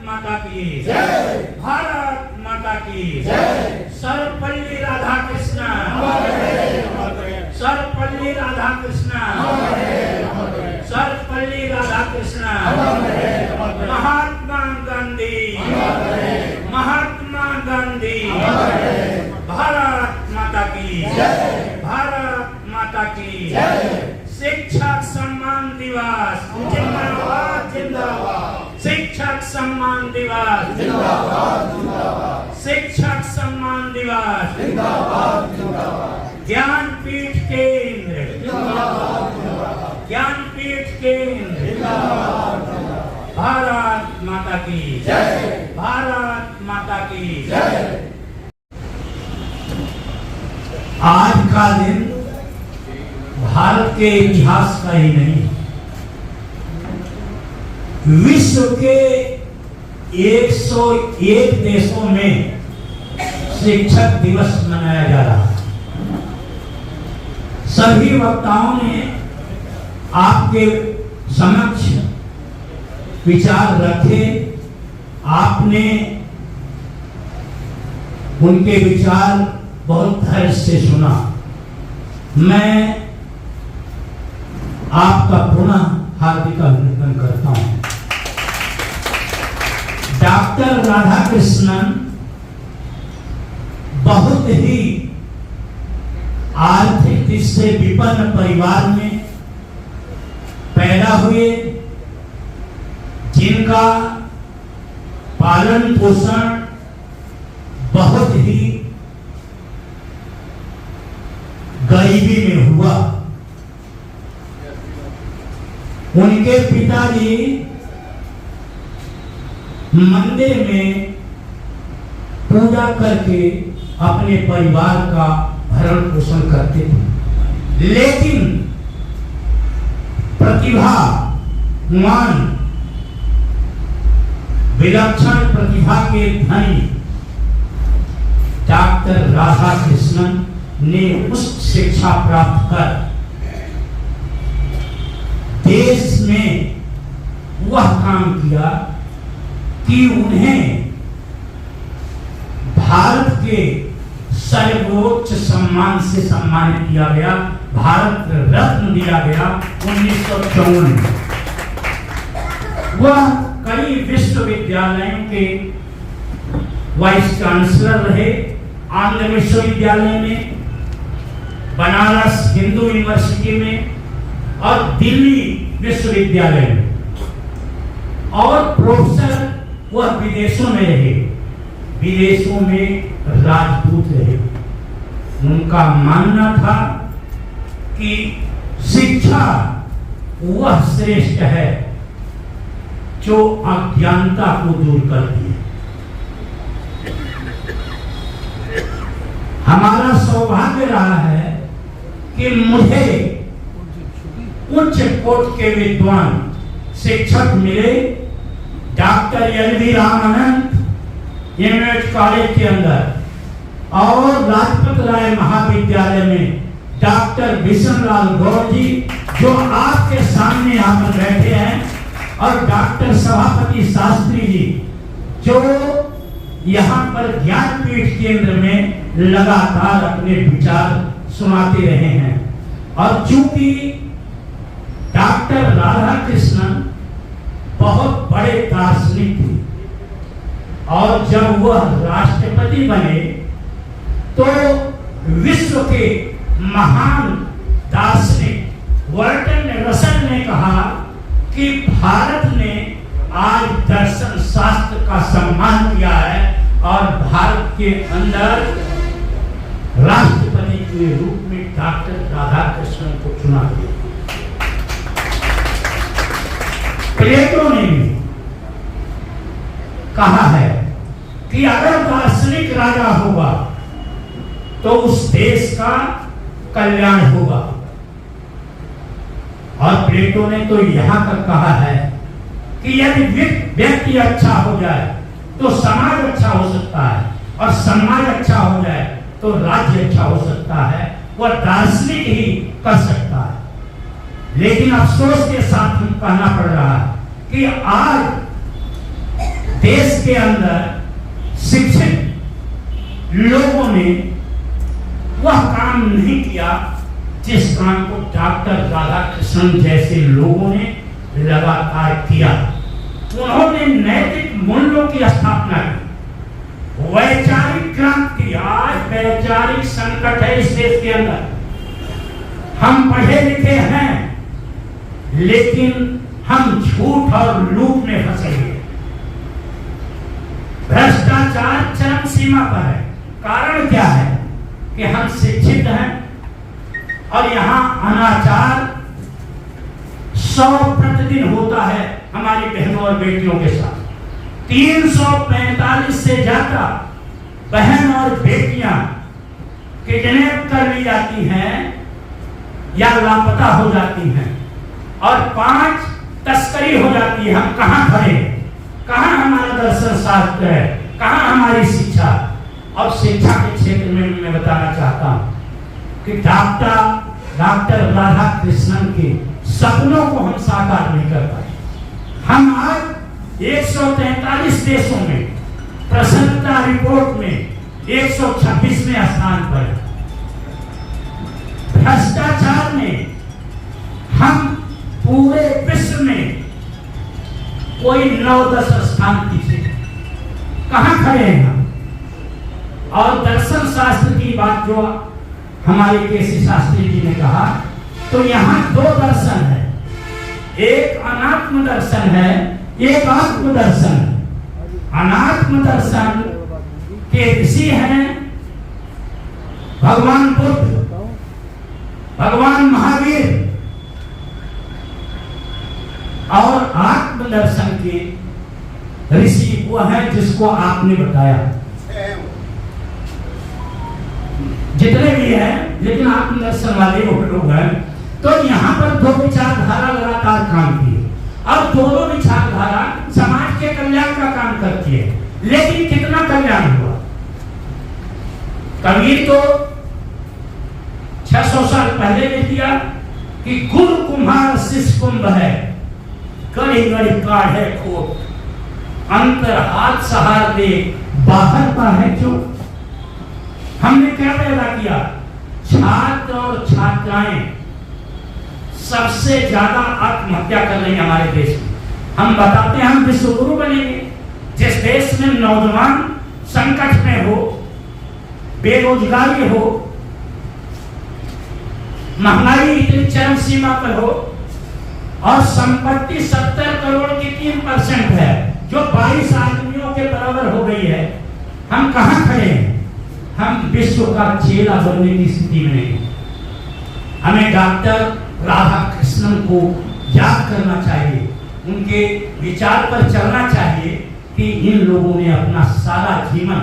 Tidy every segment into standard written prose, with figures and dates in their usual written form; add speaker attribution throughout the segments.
Speaker 1: माता की जय, भारत माता की जय। सर्वपल्ली राधाकृष्ण, सर्वपल्ली राधाकृष्ण, सर्वपल्ली राधाकृष्ण। महात्मा गांधी, महात्मा गांधी। भारत माता की जय, भारत माता की जय। शिक्षक सम्मान दिवस जिंदाबाद जिंदाबाद, शिक्षक सम्मान दिवस जिंदाबाद जिंदाबाद, शिक्षक सम्मान दिवस जिंदाबाद जिंदाबाद। ज्ञानपीठ केंद्र जिंदाबाद जिंदाबाद, ज्ञानपीठ केंद्र जिंदाबाद जिंदाबाद। भारत माता की जय, भारत माता की जय। आज का दिन भारत के इतिहास का ही नहीं, विश्व के 101 देशों में शिक्षक दिवस मनाया जा रहा है। सभी वक्ताओं ने आपके समक्ष विचार रखे, आपने उनके विचार बहुत धैर्य से सुना। मैं आपका पुनः हार्दिक अभिनंदन करता हूं। डॉक्टर राधाकृष्णन बहुत ही आर्थिक दृष्टि से विपन्न परिवार में पैदा हुए, जिनका पालन पोषण बहुत ही गरीबी में हुआ। उनके पिताजी मंदिर में पूजा करके अपने परिवार का भरण पोषण करते थे, लेकिन प्रतिभावान, विलक्षण प्रतिभा के धनी डॉक्टर राधाकृष्णन ने उच्च शिक्षा प्राप्त कर देश में वह काम किया कि उन्हें भारत के सर्वोच्च सम्मान से सम्मानित किया गया, भारत रत्न दिया गया 1954 में। वह कई विश्वविद्यालयों के वाइस चांसलर रहे, आंध्र विश्वविद्यालय में, बनारस हिंदू यूनिवर्सिटी में और दिल्ली विश्वविद्यालय में, और प्रोफेसर वह विदेशों में रहे, विदेशों में राजदूत रहे। उनका मानना था कि शिक्षा वह श्रेष्ठ है जो अज्ञानता को दूर करती है। हमारा सौभाग्य रहा है कि मुझे उच्च कोटि के विद्वान शिक्षक मिले। डॉक्टर एल.वी. रामानंद यूनिवर्सिटी कॉलेज के अंदर और लाजपत राय महाविद्यालय में डॉक्टर बिशनलाल गौर जी, जो आपके सामने यहाँ पर बैठे हैं, और डॉक्टर सभापति शास्त्री जी, जो यहाँ पर ज्ञानपीठ केंद्र में लगातार अपने विचार सुनाते रहे हैं। और चूंकि डॉक्टर राधाकृष्णन बहुत बड़े दार्शनिक थे, और जब वह राष्ट्रपति बने तो विश्व के महान दार्शनिक वर्टन रसल ने कहा कि भारत ने आज दर्शन शास्त्र का सम्मान किया है, और भारत के अंदर राष्ट्रपति के रूप में डॉक्टर राधाकृष्णन को चुना गया। प्लेटो ने भी कहा है कि अगर दार्शनिक राजा होगा तो उस देश का कल्याण होगा। और प्लेटो ने तो यहां तक कहा है कि यदि व्यक्ति अच्छा हो जाए तो समाज अच्छा हो सकता है, और समाज अच्छा हो जाए तो राज्य अच्छा हो सकता है। वह दार्शनिक ही कर सकता है। लेकिन अफसोस के साथ कहना पड़ रहा है कि आज देश के अंदर शिक्षित लोगों ने वह काम नहीं किया जिस काम को डॉक्टर राधाकृष्णन जैसे लोगों ने लगातार किया। उन्होंने नैतिक मूल्यों की स्थापना की, वैचारिक क्रांति। आज वैचारिक संकट है इस देश के अंदर। हम पढ़े लिखे हैं लेकिन हम झूठ और लूट में फंसे हुए। भ्रष्टाचार चरम सीमा पर है। कारण क्या है कि हम शिक्षित हैं और यहाँ अनाचार 100 प्रतिदिन होता है हमारी बहनों और बेटियों के साथ। 345 से ज्यादा बहन और बेटियां किडनैप कर ली जाती हैं या लापता हो जाती हैं और 5 तस्करी हो जाती है। हम कहां खड़े हैं? कहां हमारा दर्शन शास्त्र है? कहां हमारी शिक्षा? और शिक्षा के क्षेत्र में मैं बताना चाहता हूं कि डॉक्टर राधाकृष्णन के सपनों को हम साकार नहीं कर पाए। हम आज 143 देशों में प्रसन्नता रिपोर्ट में 126वें स्थान पर है। भ्रष्टाचार में हम पूरे विश्व में कोई 9-10 स्थान पीछे। कहां खड़े हैं हम? और दर्शन शास्त्र की बात जो हमारे केसी शास्त्री जी ने कहा, तो यहाँ 2 दर्शन है। एक अनात्म दर्शन है, एक आत्म दर्शन। अनात्म दर्शन के ऋषि हैं भगवान बुद्ध, भगवान महावीर, और आत्म दर्शन के ऋषि वो है जिसको आपने बताया। जितने भी हैं, लेकिन आत्मदर्शन वाले वो लोग हैं। तो यहाँ पर 2 विचारधारा लगातार काम की है। अब दोनों विचारधारा समाज के कल्याण का काम करती है, लेकिन कितना कल्याण हुआ? कबीर तो 600 साल पहले भी दिया कि गुरु कुम्हार शिष्य कुंभ है, गड़ी गड़ी काढ़े खोट, अंतर हाथ सहार दे बाहर का है क्यों? हमने क्या पैदा किया? छात्र और छात्राएं सबसे ज्यादा आत्महत्या कर रही है हमारे देश में। हम बताते हैं हम विश्व गुरु बनेंगे। जिस देश में नौजवान संकट में हो, बेरोजगारी हो, महंगाई इतनी चरम सीमा पर हो और संपत्ति 70 करोड़ की 3% है, जो 22 आदमियों के बराबर हो गई है, हम कहां खड़े हैं? हम विश्व का चेला बनने की स्थिति में नहीं। हमें डॉक्टर राधाकृष्णन को याद करना चाहिए, उनके विचार पर चलना चाहिए कि इन लोगों ने अपना सारा जीवन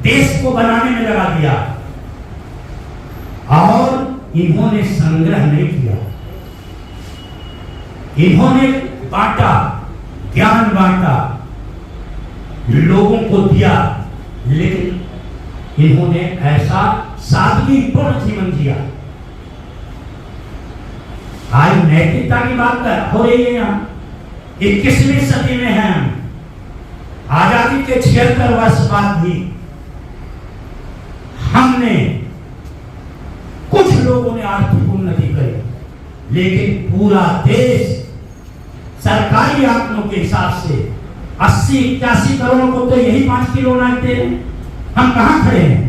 Speaker 1: देश को बनाने में लगा दिया और इन्होंने संग्रह नहीं किया। इन्होंने बांटा, ज्ञान बांटा, लोगों को दिया, लेकिन इन्होंने ऐसा सादगीपूर्ण जीवन जिया। आज नैतिकता की बात हो रही है। यहाँ 21वीं सदी में हैं हम। आजादी के 76 वर्ष बाद भी हमने, कुछ लोगों ने आर्थिक उन्नति करी, लेकिन पूरा देश सरकारी आंकड़ों के हिसाब से 80-81 करोड़ को तो यही 5 किलो अनाज दे रहे हैं। हम कहां खड़े हैं?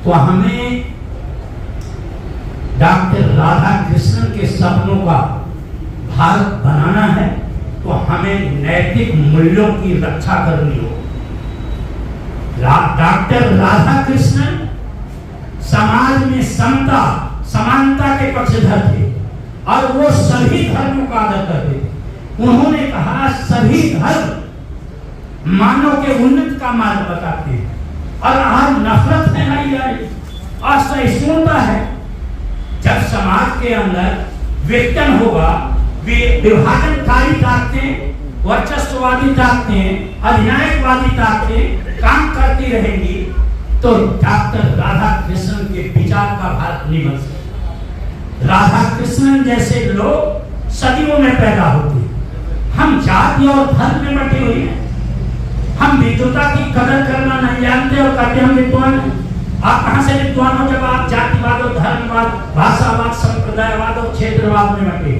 Speaker 1: तो हमें डॉक्टर राधाकृष्णन के सपनों का भारत बनाना है, तो हमें नैतिक मूल्यों की रक्षा करनी हो। डॉक्टर राधाकृष्णन समाज में समता, समानता के पक्षधर थे और वो सभी धर्मों का आदर करते थे। उन्होंने कहा सभी धर्म मानव के उन्नति का मार्ग बताते हैं, और आज नफरत फैलाई जा रही, असहिष्णुता है। जब समाज के अंदर विघटन होगा, विभाजनकारी ताकतें, वर्चस्ववादी ताकतें, अधिनायकवादी ताकतें काम करती रहेंगी, तो डॉक्टर राधाकृष्णन के विचार का भारत नहीं बन सकता। राधाकृष्णन जैसे लोग सदियों में पैदा होते हैं। हम जाति और धर्म में बटे हुए हैं, हम विद्वता की कदर करना नहीं जानते और कहते हम विद्वान हैं। आप कहां से विद्वान हो जब आप जातिवाद और धर्मवाद, भाषावाद, संप्रदायवाद और क्षेत्रवाद में बटे।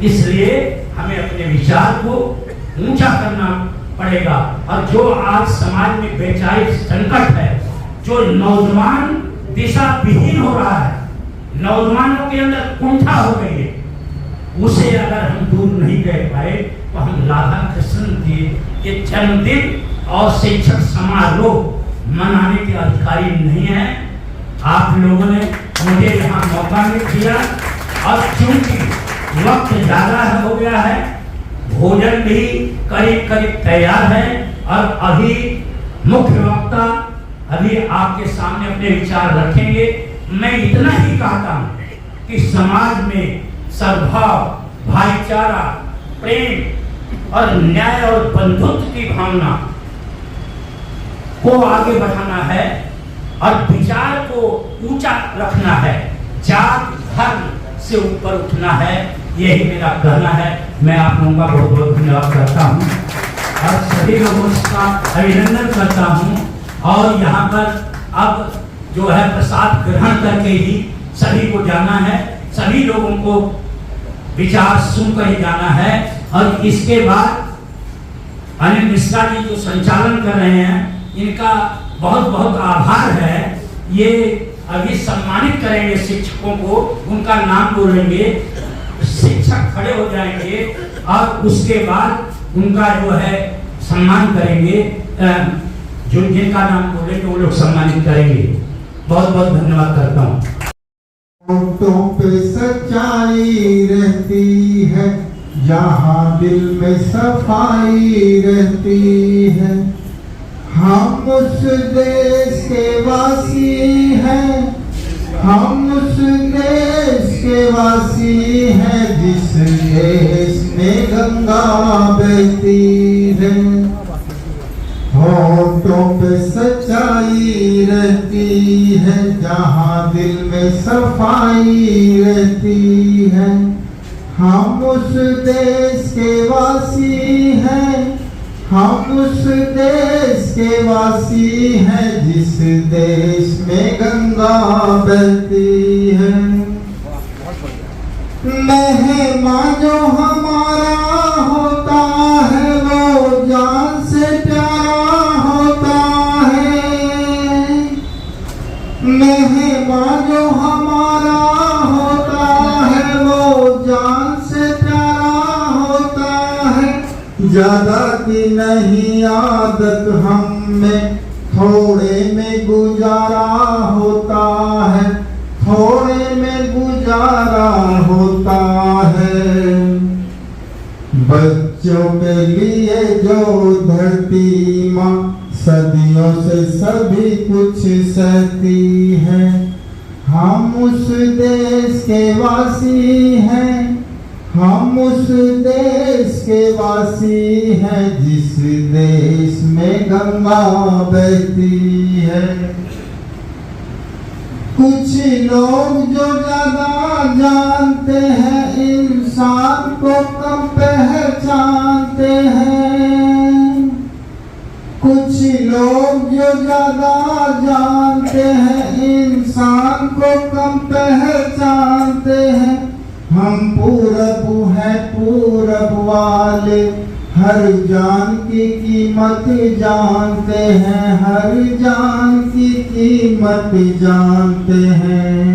Speaker 1: इसलिए हमें अपने विचार को ऊंचा करना पड़ेगा। और जो आज समाज में बेचारी संकट है, जो नौजवान दिशा विहीन हो रहा है, नौजवानों के अंदर कुंठा हो गई है, उसे अगर हम दूर नहीं कर पाए तो हम राधा कृष्ण जी के जन्मदिन और शिक्षक समारोह मनाने के अधिकारी नहीं है। आप लोगों ने मुझे यहाँ मौका नहीं दिया और क्योंकि वक्त ज्यादा हो गया है, भोजन भी करीब करीब तैयार है और अभी मुख्य वक्ता अभी आपके सामने अपने विचार रखेंगे। मैं इतना ही कहता हूँ कि समाज में सद्भाव, भाईचारा, प्रेम और न्याय और बंधुत्व की भावना को आगे बढ़ाना है और विचार को ऊंचा रखना है, जात धर्म से ऊपर उठना है, यही मेरा कहना है। मैं आप लोगों का बहुत बहुत धन्यवाद करता हूँ और सभी लोगों का अभिनंदन करता हूँ। और यहाँ पर अब जो है प्रसाद ग्रहण करके ही सभी को जाना है, सभी लोगों को विचार सुनकर ही जाना है। और इसके बाद अनिल मिश्रा जी जो संचालन कर रहे हैं, इनका बहुत बहुत आभार है। ये अभी सम्मानित करेंगे शिक्षकों को, उनका नाम बोलेंगे, शिक्षक खड़े हो जाएंगे और उसके बाद उनका जो है सम्मान करेंगे। जो जिनका नाम बोलेंगे वो लोग सम्मानित करेंगे। बहुत बहुत धन्यवाद करता हूँ।
Speaker 2: होठों पे सच्चाई रहती है, जहाँ दिल में सफाई रहती है। हम उस देश के वासी हैं, हम उस देश के वासी हैं जिस देश में गंगा बहती है। होठों पे सच्चाई रहती है, जहाँ दिल में सफाई रहती है। हम उस देश के वासी हैं, हम उस देश के वासी हैं जिस देश में गंगा बहती है। मेहमान जो हमारा होता है वो जान से प्यारा होता है। मेहमान जो हमारा होता है वो जान से प्यारा होता है। ज्यादा की नहीं आदत हम में, थोड़े में गुजारा होता है, थोड़े में गुजारा होता है। बच्चों के लिए जो धरती माँ सदियों से सभी कुछ सहती है। हम उस देश के वासी हैं, हम उस देश के वासी हैं जिस देश में गंगा बहती है। कुछ लोग जो ज्यादा जानते हैं, इंसान को कम पहचानते हैं। कुछ लोग जो ज्यादा जानते हैं, इंसान को कम पहचानते हैं। हम पूरब हैं, पूरब वाले हर जान की कीमत जानते हैं, हर जान की कीमत जानते हैं।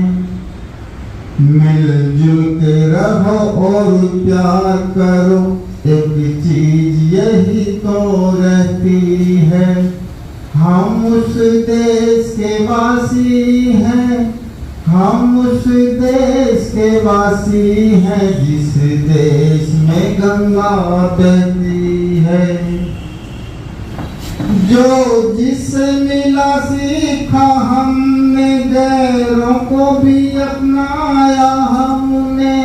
Speaker 2: मिलजुल के रहो और प्यार करो, एक चीज यही तो रहती है। हम उस देश के वासी हैं, हम उस देश के वासी हैं जिस देश में गंगा बहती है। जो जिससे मिला सीखा हमने, गैरों को भी अपनाया हमने।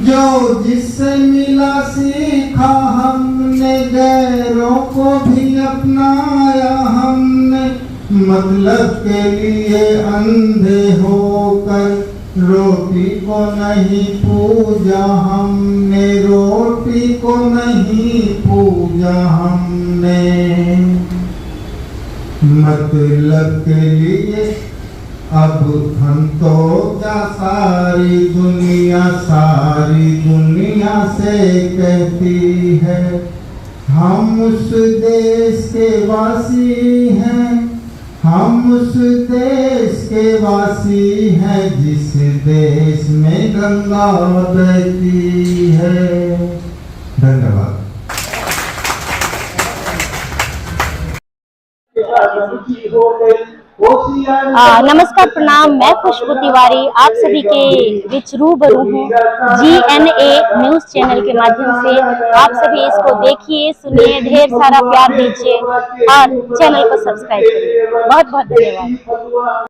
Speaker 2: जो जिससे मिला सीखा हमने, गैरों को भी अपनाया हमने। मतलब के लिए अंधे होकर रोटी को नहीं पूजा हमने, रोटी को नहीं पूजा हमने। मतलब के लिए अब हम तो क्या सारी दुनिया से कहती है, हम उस देश के वासी हैं, हम उस देश के वासी हैं जिस देश में गंगा बहती है। धन्यवाद।
Speaker 3: नमस्कार, प्रणाम। मैं खुशबू तिवारी आप सभी के बीच रूबरू हूँ GNA न्यूज चैनल के माध्यम से। आप सभी इसको देखिए, सुनिए, ढेर सारा प्यार दीजिए और चैनल को सब्सक्राइब करिए। बहुत बहुत धन्यवाद।